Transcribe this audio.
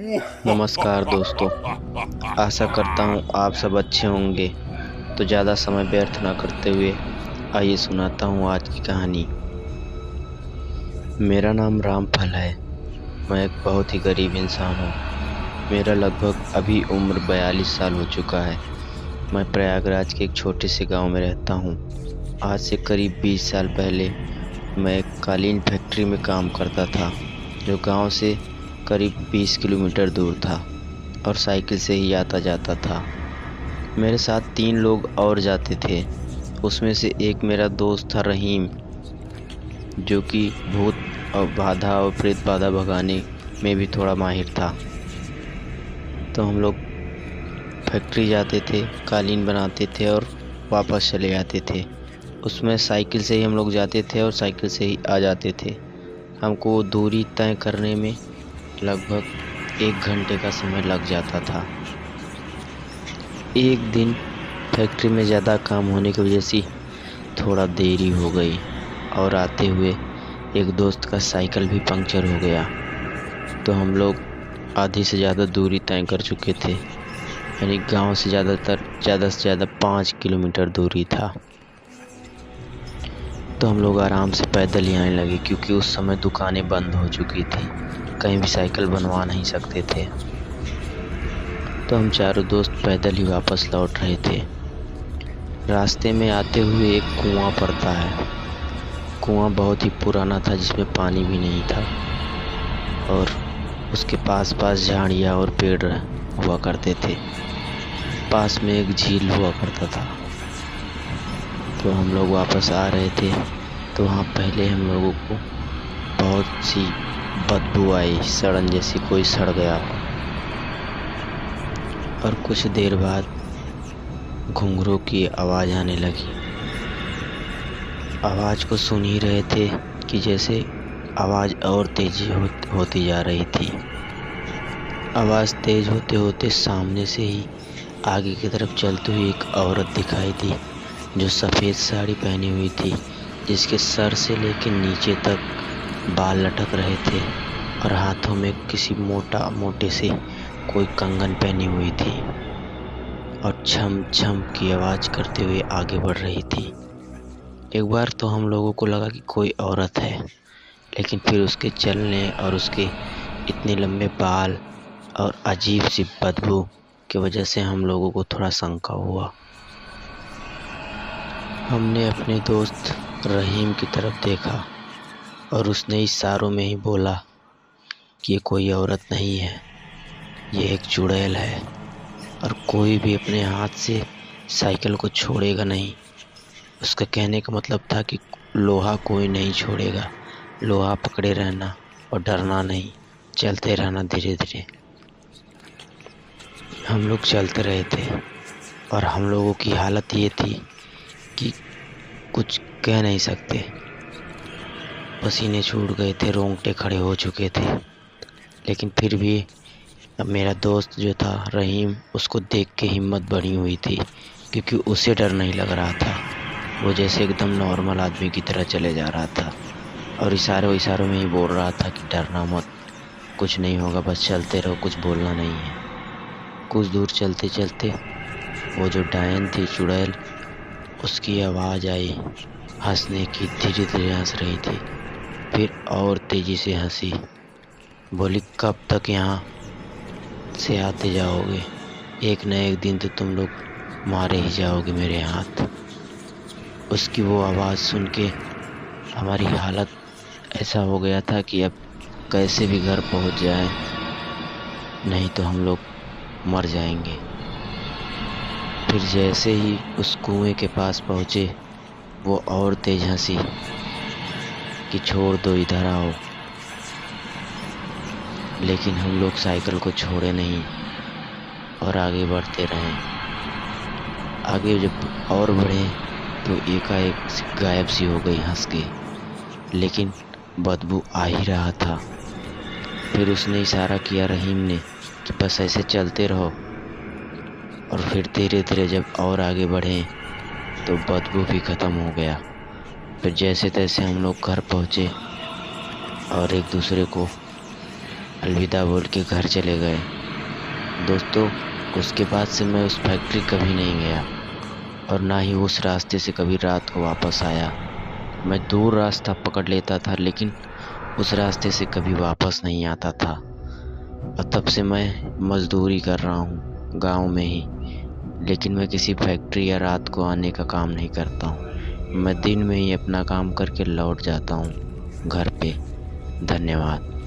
नमस्कार दोस्तों, आशा करता हूँ आप सब अच्छे होंगे। तो ज़्यादा समय व्यर्थ ना करते हुए आइए सुनाता हूँ आज की कहानी। मेरा नाम रामफल है। मैं एक बहुत ही गरीब इंसान हूँ। मेरा लगभग अभी उम्र 42 साल हो चुका है। मैं प्रयागराज के एक छोटे से गांव में रहता हूँ। आज से करीब 20 साल पहले मैं एक कालीन फैक्ट्री में काम करता था, जो गांव से करीब 20 किलोमीटर दूर था और साइकिल से ही आता जाता था। मेरे साथ 3 लोग और जाते थे। उसमें से एक मेरा दोस्त था रहीम, जो कि भूत और बाधा और प्रेत बाधा भगाने में भी थोड़ा माहिर था। तो हम लोग फैक्ट्री जाते थे, कालीन बनाते थे और वापस चले आते थे। उसमें साइकिल से ही हम लोग जाते थे और साइकिल से ही आ जाते थे। हमको वो दूरी तय करने में लगभग 1 घंटे का समय लग जाता था। एक दिन फैक्ट्री में ज़्यादा काम होने की वजह से थोड़ा देरी हो गई और आते हुए एक दोस्त का साइकिल भी पंक्चर हो गया। तो हम लोग आधी से ज़्यादा दूरी तय कर चुके थे, यानी गांव से ज़्यादा से ज़्यादा 5 किलोमीटर दूरी था। तो हम लोग आराम से पैदल ही आने लगे, क्योंकि उस समय दुकानें बंद हो चुकी थी, कहीं भी साइकिल बनवा नहीं सकते थे। तो हम चारों दोस्त पैदल ही वापस लौट रहे थे। रास्ते में आते हुए एक कुआं पड़ता है। कुआं बहुत ही पुराना था, जिसमें पानी भी नहीं था और उसके पास पास झाड़ियाँ और पेड़ हुआ करते थे। पास में एक झील हुआ करता था। तो हम लोग वापस आ रहे थे, तो वहाँ पहले हम लोगों को बहुत सी बदबू आई, सड़न जैसी, कोई सड़ गया। और कुछ देर बाद घुंघरू की आवाज़ आने लगी। आवाज़ को सुन ही रहे थे कि जैसे आवाज़ और तेजी होती जा रही थी। आवाज़ तेज होते होते सामने से ही आगे की तरफ चलती हुई एक औरत दिखाई दी, जो सफ़ेद साड़ी पहनी हुई थी, जिसके सर से लेकर नीचे तक बाल लटक रहे थे और हाथों में किसी मोटे से कोई कंगन पहनी हुई थी और छम छम की आवाज़ करते हुए आगे बढ़ रही थी। एक बार तो हम लोगों को लगा कि कोई औरत है, लेकिन फिर उसके चलने और उसके इतने लंबे बाल और अजीब सी बदबू की वजह से हम लोगों को थोड़ा शंका हुआ। हमने अपने दोस्त रहीम की तरफ देखा और उसने इशारों में ही बोला कि ये कोई औरत नहीं है, ये एक चुड़ैल है और कोई भी अपने हाथ से साइकिल को छोड़ेगा नहीं। उसका कहने का मतलब था कि लोहा कोई नहीं छोड़ेगा, लोहा पकड़े रहना और डरना नहीं, चलते रहना धीरे धीरे। हम लोग चलते रहे थे और हम लोगों की हालत ये थी कि कुछ कह नहीं सकते। पसीने छूट गए थे, रोंगटे खड़े हो चुके थे। लेकिन फिर भी अब मेरा दोस्त जो था रहीम, उसको देख के हिम्मत बढ़ी हुई थी, क्योंकि उसे डर नहीं लग रहा था। वो जैसे एकदम नॉर्मल आदमी की तरह चले जा रहा था और इशारों में ही बोल रहा था कि डरना मत, कुछ नहीं होगा, बस चलते रहो, कुछ बोलना नहीं है। कुछ दूर चलते चलते वो जो डायन थी, चुड़ैल, उसकी आवाज़ आई हंसने की। धीरे धीरे हंस रही थी, फिर और तेज़ी से हंसी। बोली, कब तक यहाँ से आते जाओगे? एक न एक दिन तो तुम लोग मारे ही जाओगे मेरे हाथ। उसकी वो आवाज़ सुन के हमारी हालत ऐसा हो गया था कि अब कैसे भी घर पहुंच जाए, नहीं तो हम लोग मर जाएंगे। फिर जैसे ही उस कुएं के पास पहुँचे, वो और तेज हंसी कि छोड़ दो, इधर आओ। लेकिन हम लोग साइकिल को छोड़े नहीं और आगे बढ़ते रहे। आगे जब और बढ़े तो एकाएक गायब सी हो गई हंस के, लेकिन बदबू आ ही रहा था। फिर उसने इशारा किया रहीम ने कि बस ऐसे चलते रहो। और फिर धीरे धीरे जब और आगे बढ़े तो बदबू भी ख़त्म हो गया। फिर जैसे तैसे हम लोग घर पहुँचे और एक दूसरे को अलविदा बोल के घर चले गए। दोस्तों, उसके बाद से मैं उस फैक्ट्री कभी नहीं गया और ना ही उस रास्ते से कभी रात को वापस आया। मैं दूर रास्ता पकड़ लेता था, लेकिन उस रास्ते से कभी वापस नहीं आता था। और तब से मैं मजदूरी कर रहा हूँ गांव में ही, लेकिन मैं किसी फैक्ट्री या रात को आने का काम नहीं करता हूँ। मैं दिन में ही अपना काम करके लौट जाता हूँ घर पे। धन्यवाद।